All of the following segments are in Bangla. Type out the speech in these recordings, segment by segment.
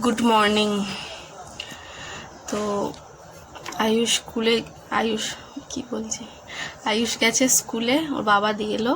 Good morning. তো আয়ুষ স্কুলে আয়ুষ গেছে স্কুলে, ওর বাবা দিয়ে এলো।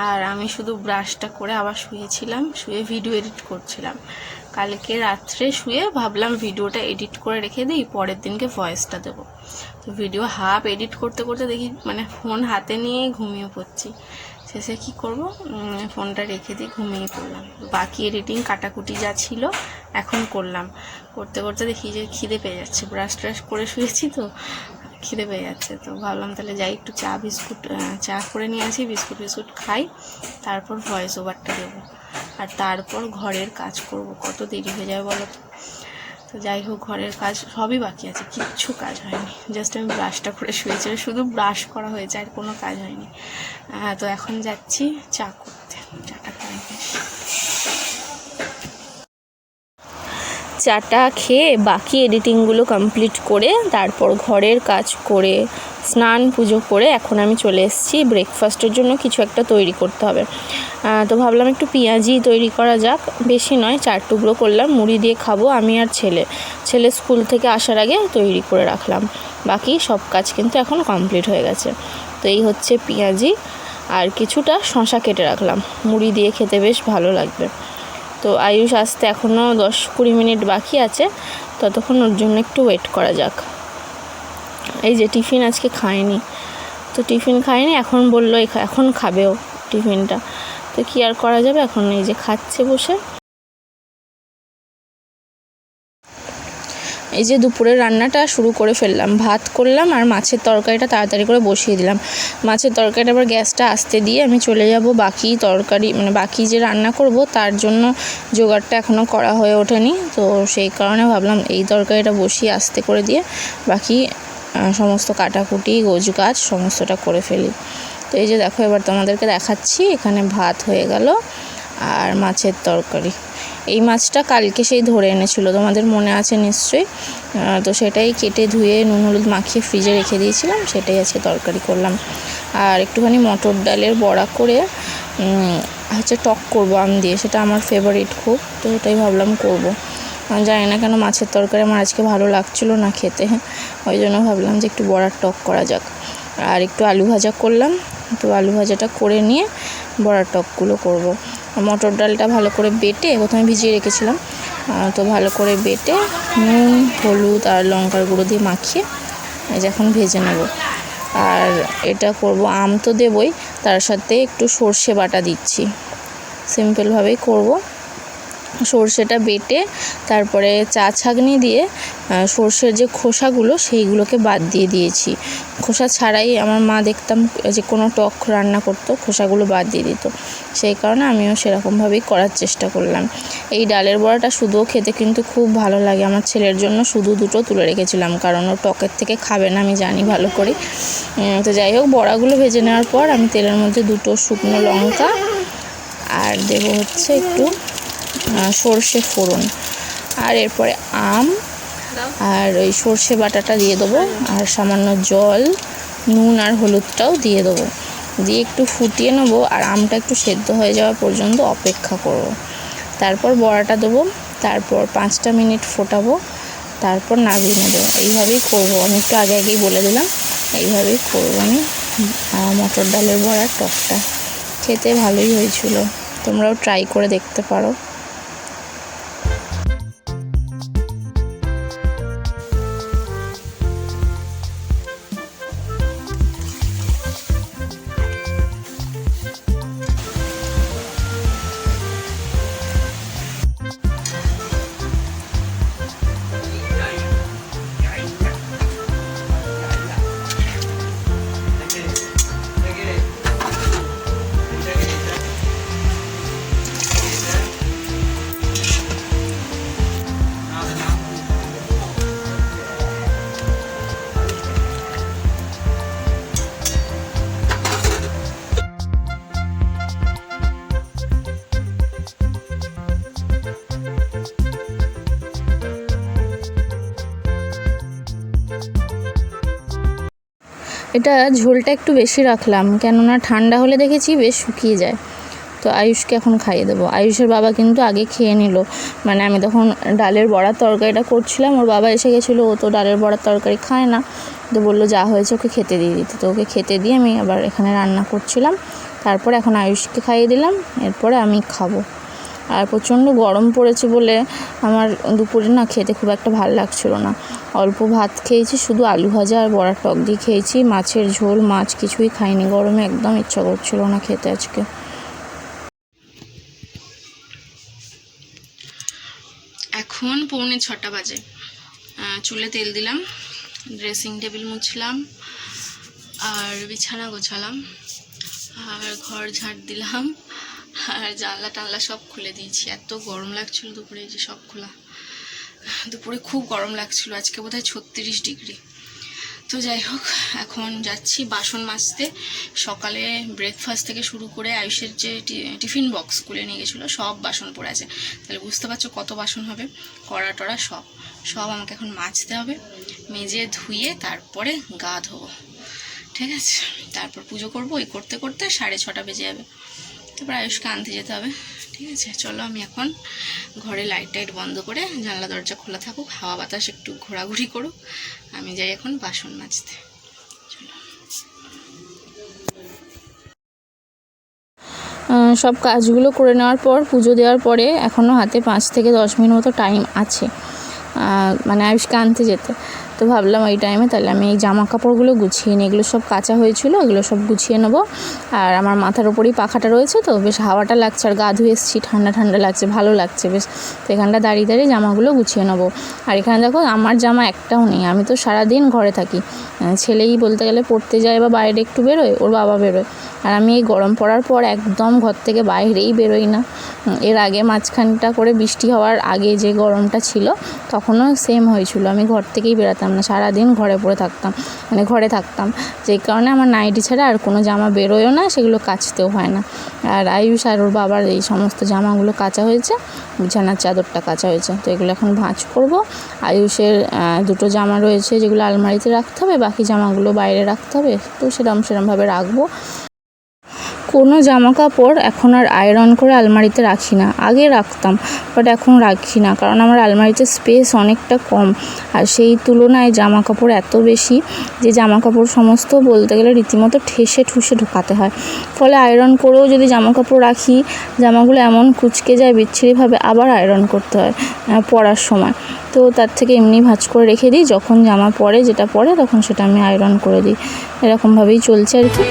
আর আমি শুধু ব্রাশটা করে আবার শুয়েছিলাম, শুয়ে ভিডিও এডিট করছিলাম। কালকে রাত্রে শুয়ে ভাবলাম ভিডিওটা এডিট করে রেখে দিই, পরের দিনকে ভয়েসটা দেবো। তো ভিডিও হাফ এডিট করতে করতে দেখি ফোন হাতে নিয়েই ঘুমিয়ে পড়ছি। শেষে কী করবো, ফোনটা রেখে দিয়ে ঘুমিয়ে পড়লাম। বাকি এডিটিং কাটাকুটি যা ছিল এখন করলাম। করতে করতে দেখি যে খিদে পেয়ে যাচ্ছে, ব্রাশ ট্রাশ করে শুয়েছি তো খিদে পেয়ে যাচ্ছে। তো ভাবলাম তাহলে যাই একটু চা করে নিয়ে আসি, বিস্কুট খাই, তারপর ভয়েস ওভারটা দেবো। আর তারপর ঘরের কাজ করব, কত দেরি হয়ে যায় বলো তো। তো যাই হোক, ঘরের কাজ সবই বাকি আছে, কিচ্ছু কাজ হয়নি। জাস্ট আমি ব্রাশটা করে শুয়েছি, শুধু ব্রাশ করা হয়েছে, আর কোনো কাজ হয়নি। তো এখন যাচ্ছি চা করতে, চাটা করে চাটা খেয়ে বাকি এডিটিংগুলো কমপ্লিট করে তারপর ঘরের কাজ করে স্নান পুজো করে এখন আমি চলে এসেছি ব্রেকফাস্টের জন্য কিছু একটা তৈরি করতে হবে। তো ভাবলাম একটু পেঁয়াজি তৈরি করা যাক, বেশি নয়, 4 টুকরো করলাম, মুড়ি দিয়ে খাবো আমি আর ছেলে স্কুল থেকে আসার আগে তৈরি করে রাখলাম। বাকি সব কাজ কিন্তু এখন কমপ্লিট হয়ে গেছে। তো এই হচ্ছে পেঁয়াজি, আর কিছুটা শসা কেটে রাখলাম, মুড়ি দিয়ে খেতে বেশ ভালো লাগবে। তো আয়ুষ আসতে এখনও 10-20 মিনিট বাকি আছে, ততক্ষণ ওর জন্য একটু ওয়েট করা যাক। এই যে টিফিন আজকে খায়নি, তো টিফিন খায়নি, এখন বললো এখন খাবেও টিফিনটা। তো কি আর করা যাবে, এখন এই যে খাচ্ছে বসে। এই যে দুপুরের রান্নাটা শুরু করে ফেললাম, ভাত করলাম আর মাছের তরকারিটা তাড়াতাড়ি করে বসিয়ে দিলাম। মাছের তরকারিটা আবার গ্যাসটা আসতে দিয়ে আমি চলে যাব বাকি তরকারি, বাকি যে রান্না করব তার জন্য জোগাড়টা এখনও করা হয়ে ওঠেনি। তো সেই কারণে ভাবলাম এই তরকারিটা বসিয়ে আস্তে করে দিয়ে বাকি সমস্ত কাটাকুটি গোছগাছ সমস্তটা করে ফেলি। তো এই যে দেখো, এবার তোমাদেরকে দেখাচ্ছি, এখানে ভাত হয়ে গেল আর মাছের তরকারি। এই মাছটা কালকে সেই ধরে এনেছিল, তোমাদের মনে আছে নিশ্চয়ই। তো সেটাই কেটে ধুয়ে নুন হলুদ মাখিয়ে ফ্রিজে রেখে দিয়েছিলাম, সেটাই আজকে তরকারি করলাম। আর একটুখানি মটর ডালের বড়া করে টক করবো আম দিয়ে, সেটা আমার ফেভারিট খুব, তো ওটাই ভাবলাম করবো। জানি না কেন মাছের তরকারি আমার আজকে ভালো লাগছিল না খেতে, ওই জন্য ভাবলাম যে একটু বড়ার টক করা যাক। আর একটু আলু ভাজা করলাম, তো আলু ভাজাটা করে নিয়ে বড়ার টকগুলো করব। মটর ডালটা ভালো করে বেটে প্রথমে ভিজিয়ে রেখেছিলাম, তো ভালো করে বেটে নুন হলুদ আর লঙ্কার গুঁড়ো দিয়ে মাখিয়ে এখন ভেজে নেব। আর এটা করব, আম তো দেবই, তার সাথে একটু সর্ষে বাটা দিচ্ছি, সিম্পলভাবেই করব। সর্ষেটা বেটে তারপরে চা ছাঁকনি দিয়ে সর্ষের যে খোসাগুলো সেইগুলোকে বাদ দিয়ে দিয়েছি। খোসা ছাড়াই আমার মা দেখতাম যে কোনো টক রান্না করতো, খোসাগুলো বাদ দিয়ে দিত, সেই কারণে আমিও সেরকমভাবেই করার চেষ্টা করলাম। এই ডালের বড়াটা শুধুও খেতে কিন্তু খুব ভালো লাগে। আমার ছেলের জন্য শুধু 2টো তুলে রেখেছিলাম, কারণ ও টকের থেকে খাবে না, আমি জানি ভালো করে। তো যাই হোক, বড়াগুলো ভেজে নেওয়ার পর আমি তেলের মধ্যে 2টো শুকনো লঙ্কা আর দেবো হচ্ছে একটু সর্ষে ফোড়ন, আর এরপরে আম আর ওই সর্ষে বাটাটা দিয়ে দেবো, আর সামান্য জল, নুন আর হলুদটাও দিয়ে দেবো, দিয়ে একটু ফুটিয়ে নেবো। আর আমটা একটু সেদ্ধ হয়ে যাওয়া পর্যন্ত অপেক্ষা করব। তারপর বড়াটা দেবো, তারপর 5টা মিনিট ফোটাবো, তারপর নামিয়ে নেবো। এইভাবেই করবো, আমি একটু আগেই বলে দিলাম, এইভাবেই করবো আমি মটর ডালের বড়ার টকটা। খেতে ভালোই হয়েছিল, তোমরাও ট্রাই করে দেখতে পারো। এটা ঝোলটা একটু বেশি রাখলাম, কেননা ঠান্ডা হলে দেখেছি বেশ শুকিয়ে যায়। তো আয়ুষকে এখন খাইয়ে দেবো। আয়ুষের বাবা কিন্তু আগে খেয়ে নিল, মানে আমি তখন ডালের বড়ার তরকারিটা করছিলাম, ওর বাবা এসে গেছিলো, ও তো ডালের বড়ার তরকারি খায় না, তো বললো যা হয়েছে ওকে খেতে দিয়ে দিতে। তো ওকে খেতে দিয়ে আমি আবার এখানে রান্না করছিলাম, তারপরে এখন আয়ুষকে খাইয়ে দিলাম, এরপরে আমি খাবো। আর প্রচণ্ড গরম পড়েছে বলে আমার দুপুরে না খেতে খুব একটা ভালো লাগছিলো না, অল্প ভাত খেয়েছি, শুধু আলু ভাজা আর বড়ার টক দিয়ে খেয়েছি, মাছের ঝোল মাছ কিছুই খাইনি, গরমে একদম ইচ্ছা করছিল না খেতে আজকে। এখন 6:45 বাজে, চুলে তেল দিলাম, ড্রেসিং টেবিল মুছলাম আর বিছানা গোছালাম আর ঘর ঝাড় দিলাম আর জানলা টানলা সব খুলে দিয়েছি। এত গরম লাগছিল দুপুরে, যে সব খোলা, দুপুরে খুব গরম লাগছিল, আজকে বোধহয় 36 ডিগ্রি। তো যাই হোক, এখন যাচ্ছি বাসন মাজতে। সকালে ব্রেকফাস্ট থেকে শুরু করে আয়ুষের যে টিফিন বক্স খুলে নিয়ে গেছিলো, সব বাসন পড়ে আছে, তাহলে বুঝতে পারছো কত বাসন হবে, কড়া টড়া সব আমাকে এখন মাজতে হবে, মেজে ধুয়ে তারপরে গা ধোবো, ঠিক আছে? তারপর পুজো করবো, ওই করতে করতে 6:30 বেজে যাবে, তারপর আয়ুষকে আনতে যেতে হবে, ঠিক আছে? চলো আমি এখন ঘরে লাইট টাইট বন্ধ করে জানলা দরজা খোলা থাকুক, হাওয়া বাতাস একটু ঘোরাঘুরি করুক, আমি যাই এখন বাসন মাজতে। চলো, সব কাজগুলো করে নেওয়ার পর পুজো দেওয়ার পরে এখনও হাতে 5 থেকে 10 মিনিট মতো টাইম আছে, মানে আয়ুষকে আনতে যেতে। তো ভাবলাম ওই টাইমে তাহলে আমি এই জামা কাপড়গুলো গুছিয়ে নিই, এগুলো সব কাঁচা হয়েছিল, এগুলো সব গুছিয়ে নেবো। আর আমার মাথার ওপরেই পাখাটা রয়েছে, তো বেশ হাওয়াটা লাগছে, আর গা ধুয়ে এসেছি, ঠান্ডা ঠান্ডা লাগছে, ভালো লাগছে বেশ। তো এখানটা দাঁড়িয়ে দাঁড়িয়ে জামাগুলো গুছিয়ে নেবো। আর এখানে দেখো আমার জামা একটাও নেই, আমি তো সারাদিন ঘরে থাকি, ছেলেই বলতে গেলে পড়তে যায় বা বাইরে একটু বেরোয়, ওর বাবা বেরোয়, আর আমি এই গরম পড়ার পর একদম ঘর থেকে বাইরেই বেরোই না। এর আগে মাঝখানটা করে বৃষ্টি হওয়ার আগে যে গরমটা ছিল তখনও সেম হয়েছিল, আমি ঘর থেকেই বেরোতাম না, সারাদিন ঘরে পড়ে থাকতাম, মানে ঘরে থাকতাম, যেই কারণে আমার নাইটি ছাড়া আর কোনো জামা বেরোয়ও না, সেগুলো কাচতেও হয় না। আর আয়ুষ আর ওর বাবার এই সমস্ত জামাগুলো কাচা হয়েছে, বিছানার চাদরটা কাচা হয়েছে, তো এগুলো এখন ভাঁজ করব। আয়ুষের 2টো জামা রয়েছে যেগুলো আলমারিতে রাখতে হবে, বাকি জামাগুলো বাইরে রাখতে হবে, তো সেরমভাবে রাখবো। কোনো জামা কাপড় এখন আর আয়রন করে আলমারিতে রাখি না, আগে রাখতাম বাট এখন রাখি না, কারণ আমার আলমারিতে স্পেস অনেকটা কম, আর সেই তুলনায় জামা কাপড় এত বেশি যে জামা কাপড় সমস্ত বলতে গেলে রীতিমতো ঠেসে ঠুসে ঢোকাতে হয়, ফলে আয়রন করেও যদি জামা কাপড় রাখি, জামাগুলো এমন কুঁচকে যায় বিচ্ছিরিভাবে, আবার আয়রন করতে হয় পরার সময়। তো তার থেকে এমনি ভাঁজ করে রেখে দিই, যখন জামা পরে যেটা পরে তখন সেটা আমি আয়রন করে দিই, এরকমভাবেই চলছে আর কি।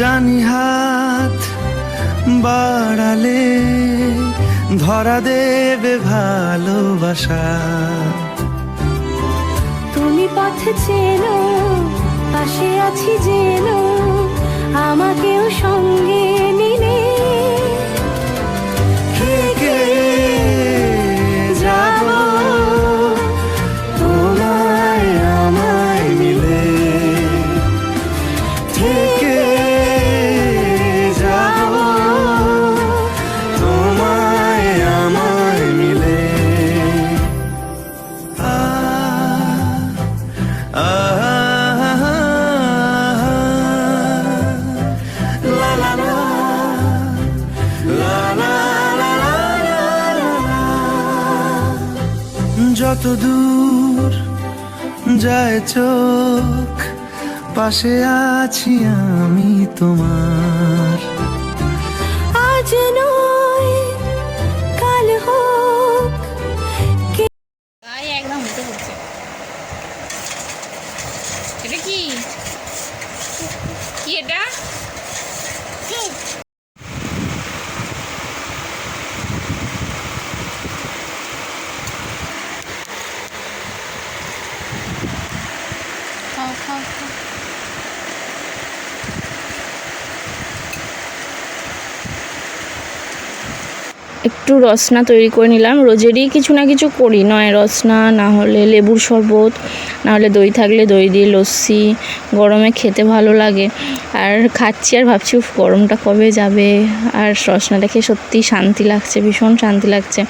জানি হাত বাড়ালে ধরা দেবে ভালোবাসা, তুমি পথ চেনো, পাশে আছি জেনো, আমাকেও সঙ্গে নিলে থেকে যাব তোমায় আমায় মিলে, থেকে যাব তোমায় আমায় মিলে। যত দূর যায় চোখ, পাশে আছি আমি তোমার, আজ নয় কাল হোক। একদম উঠে পড়ছে, এটা কি এটা? খাও খাও। একটু রসনা তৈরি করে নিলাম, রোজেরই কিছু না কিছু করি, নয় রসনা, না হলে লেবুর শরবত, না হলে দই থাকলে দই দিয়ে লস্যি, গরমে খেতে ভালো লাগে। আর খাচ্ছি আর ভাবছি উফ গরমটা কবে যাবে। আর রসনাটা খেয়ে সত্যি শান্তি লাগছে, ভীষণ শান্তি লাগছে।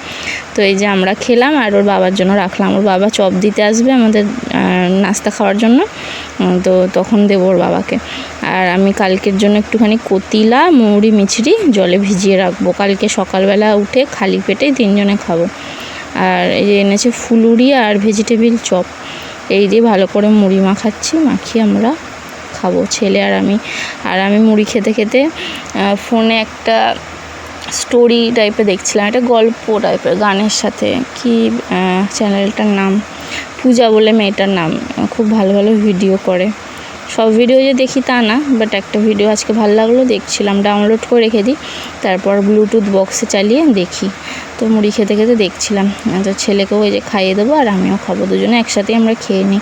তো এই যে আমরা খেলাম আর ওর বাবার জন্য রাখলাম। ওর বাবা চপ দিতে আসবে আমাদের নাস্তা খাওয়ার জন্য, তো তখন দেবো ওর বাবাকে। আর আমি কালকের জন্য একটুখানি কতিলা, মৌরি, মিছরি জলে ভিজিয়ে রাখবো, কালকে সকালবেলা উঠে খালি পেটেই 3 জনে খাবো। আর এই যে এনেছে ফুলুরি আর ভেজিটেবিল চপ, এই দিয়ে ভালো করে মুড়ি মাখাচ্ছি, মাখিয়ে আমরা খাবো ছেলে আর আমি। আর আমি মুড়ি খেতে খেতে ফোনে একটা স্টোরি টাইপের দেখছিলাম, একটা গল্প টাইপের গানের সাথে, কি চ্যানেলটার নাম পূজা বলে মেয়েটার নাম, খুব ভালো ভালো ভিডিও করে। সব ভিডিও যে দেখি তা না, বাট একটা ভিডিও আজকে ভালো লাগলো দেখছিলাম, ডাউনলোড করে রেখে দিই, তারপর ব্লুটুথ বক্সে চালিয়ে দেখি। তো মুড়ি খেতে খেতে দেখছিলাম। তো ছেলেকেও ওই যে খাইয়ে দেবো আর আমিও খাবো, দুজনে একসাথেই আমরা খেয়ে নিই।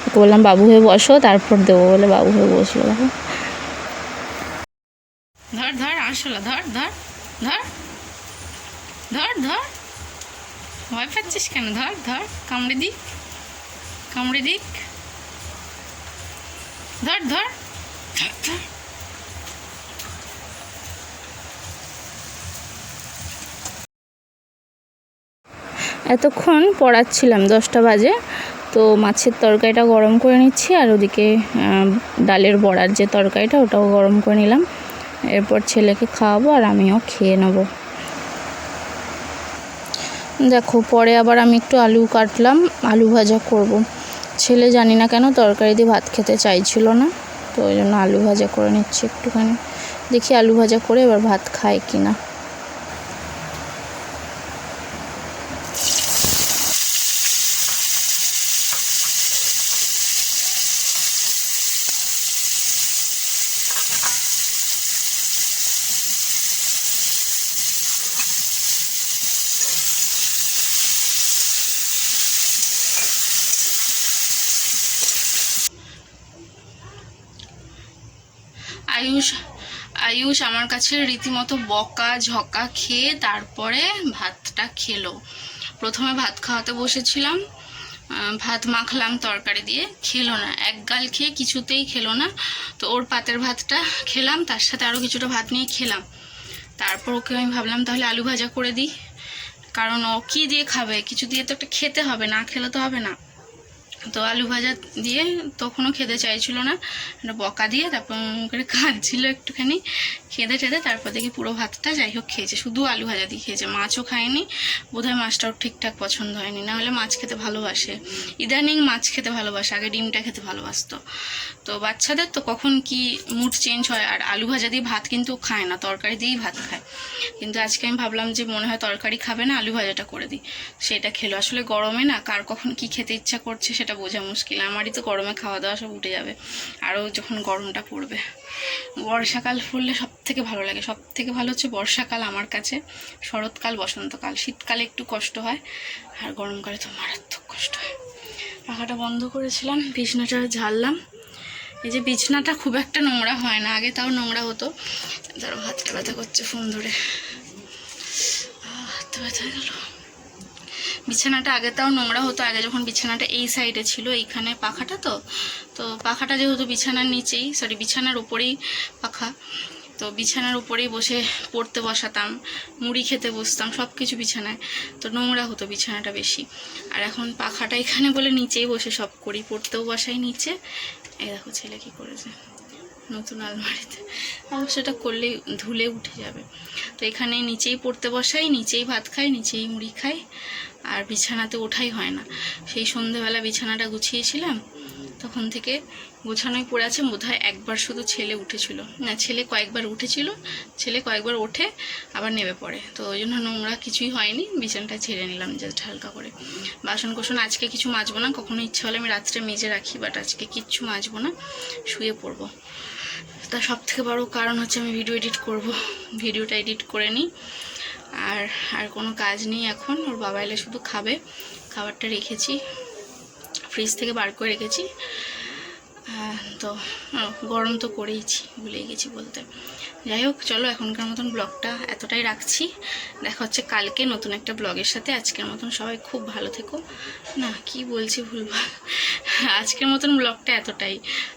ওকে বললাম বাবু হয়ে বসো, তারপর দেবো, বলে বাবু হয়ে বসলো। দেখো ধর ধর আসলা, ধর ধর ধর ধর ধর, ভয় পাচ্ছিস কেন? ধর ধর, কামড়ে দিক, কামড়ে দিক, ধর ধর ধর। এতক্ষণ পড়াচ্ছিলাম, 10টা বাজে। তো মাছের তরকারিটা গরম করে নিচ্ছি, আর ওদিকে ডালের বড়ার যে তরকারিটা ওটাও গরম করে নিলাম। এরপর ছেলেকে খাওয়াবো আর আমিও খেয়ে নেব। দেখো পরে আবার আমি একটু আলু কাটলাম, আলু ভাজা করব। ছেলে জানি না কেন তরকারি দিয়ে ভাত খেতে চাইছিল না, তো ওই জন্য আলু ভাজা করে নিচ্ছি একটুখানি। দেখি আলু ভাজা করে এবার ভাত খায় কি না। আয়ুষ আমার কাছে রীতিমতো বকা ঝকা খেয়ে তারপরে ভাতটা খেলো। প্রথমে ভাত খাওয়াতে বসেছিলাম, ভাত মাখলাম তরকারি দিয়ে, খেলো না, এক গাল খেয়ে কিছুতেই খেলো না। তো ওর পাতের ভাতটা খেলাম, তার সাথে আরও কিছুটা ভাত নিয়ে খেলাম। তারপর ওকে আমি ভাবলাম তাহলে আলু ভাজা করে দিই, কারণ ও কী দিয়ে খাবে, কিছু দিয়ে তো একটা খেতে হবে, না খেলে তো হবে না। তো আলু ভাজা দিয়ে তখনও খেতে চাইছিল না, বকা দিয়ে তারপর করে কাঁদছিল একটুখানি, খেতে খেতে তারপর দেখি পুরো ভাতটা যাই হোক খেয়েছে, শুধু আলু ভাজা দিয়ে খেয়েছে, মাছও খায়নি। বোধহয় মাছটাও ঠিকঠাক পছন্দ হয়নি, নাহলে মাছ খেতে ভালোবাসে, ইদানিং মাছ খেতে ভালোবাসে, আগে ডিমটা খেতে ভালোবাসতো। তো বাচ্চাদের তো কখন কি মুড চেঞ্জ হয়। আর আলু ভাজা দিয়ে ভাত কিন্তু খায় না, তরকারি দিয়েই ভাত খায়। কিন্তু আজকে আমি ভাবলাম যে মনে হয় তরকারি খাবে না, আলু ভাজাটা করে দিই, সেটা খেলো। আসলে গরমে না কার কখন কি খেতে ইচ্ছা করছে সেটা বোঝা মুশকিল। আমারই তো গরমে খাওয়া দাওয়া সব উঠে যাবে, আরও যখন গরমটা পড়বে। বর্ষাকাল পড়লে সব থেকে ভালো লাগে, সব থেকে ভালো হচ্ছে বর্ষাকাল আমার কাছে, শরৎকাল, বসন্তকাল। শীতকালে একটু কষ্ট হয়, আর গরমকালে তো মারাত্মক কষ্ট হয়। পাখাটা বন্ধ করেছিলাম, বিছনাটা ঝাড়লাম। এই যে বিছনাটা খুব একটা নোংরা হয় না, আগে তাও নোংরা হতো। ধরো হাতটা ব্যথা করছে ফোন ধরে, হাতটা ব্যথা হয়ে গেল। বিছানাটা আগে তাও নোংরা হতো, আগে যখন বিছানাটা এই সাইডে ছিল, এইখানে পাখাটা, তো পাখাটা যেহেতু বিছানার নিচেই, সরি বিছানার উপরেই পাখা, তো বিছানার উপরেই বসে পড়তে বসাতাম, মুড়ি খেতে বসতাম, সব কিছু বিছানায়, তো নোংরা হতো বিছানাটা বেশি। আর এখন পাখাটা এখানে বলে নিচেই বসে সব করি, পড়তেও বসাই নিচে। এই দেখো ছেলে কী করেছে নতুন আলমারিতে, অবশ্য সেটা করলেই ধুলে উঠে যাবে। তো এখানে নিচেই পড়তে বসাই, নিচেই ভাত খাই, নিচেই মুড়ি খাই, আর বিছানাতে ওঠাই হয় না। সেই সন্ধেবেলা বিছানাটা গুছিয়েছিলাম, তখন থেকে গোছানোই পড়ে আছে। বোধহয় একবার শুধু ছেলে উঠেছিল, না ছেলে কয়েকবার উঠেছিল, ছেলে কয়েকবার ওঠে আবার নেমে পড়ে, তো ওই জন্য নোংরা কিছুই হয়নি। বিছানাটা ছেড়ে নিলাম জাস্ট হালকা করে। বাসন কোসন আজকে কিছু মাজবো না, কখনো ইচ্ছে হলে আমি রাত্রে মেজে রাখি, বাট আজকে কিচ্ছু মাজবো না, শুয়ে পড়বো। তার সব থেকে বড় কারণ হচ্ছে আমি ভিডিও এডিট করব, ভিডিওটা এডিট করে নিই। আর কোনো কাজ নেই এখন। ওর বাবা এলে শুধু খাবে, খাবারটা রেখেছি, ফ্রিজ থেকে বার করে রেখেছি। তো গরম তো করেইছি, ভুলেই গেছি বলতে। যাই হোক, চলো এখনকার মতন ব্লগটা এতটাই রাখছি। দেখা হচ্ছে কালকে নতুন একটা ব্লগের সাথে। আজকের মতন সবাই খুব ভালো থেকো। না, কি বলছি ভুলভাল, আজকের মতন ব্লগটা এতটাই।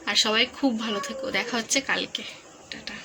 আর সবাই খুব ভালো থেকো, দেখা হচ্ছে কালকে। টাটা।